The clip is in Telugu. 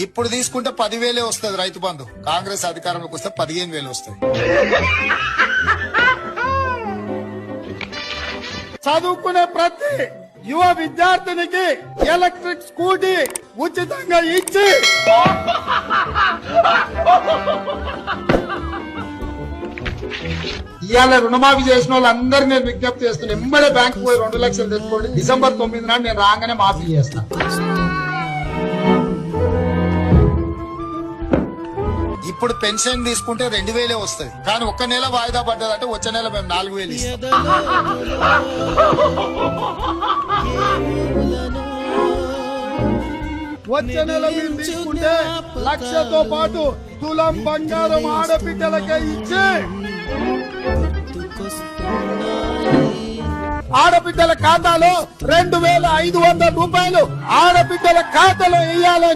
ఇప్పుడు తీసుకుంటే 10,000 వస్తుంది రైతు బంధు. కాంగ్రెస్ అధికారంలోకి వస్తే 15,000 వస్తుంది. చదువుకునే ప్రతి యువ విద్యార్థినికి ఎలక్ట్రిక్ స్కూటీ ఉచితంగా ఇచ్చి ఇవాళ రుణమాఫీ చేసిన వాళ్ళందరినీ నేను విజ్ఞప్తి చేస్తున్నా. ఎంబడే బ్యాంకు పోయి 2 లక్షలు తెచ్చుకోండి. December 9 నాడు నేను రాగానే మాఫీ చేస్తాను. ఇప్పుడు పెన్షన్ తీసుకుంటే 2,000 వస్తుంది. కానీ ఒక్క నెల వాయిదా పడ్డదంటే వచ్చే నెల మేము 4,000 ఇస్తాం. వచ్చే నెల మీరు తీసుకుంటే 1,00,000తో పాటు తులం బంగారం ఆడబిడ్డలకే ఇచ్చి ఆడబిడ్డల ఖాతాలో 2,500 రూపాయలు ఆడబిడ్డల ఖాతాలో వేయాలని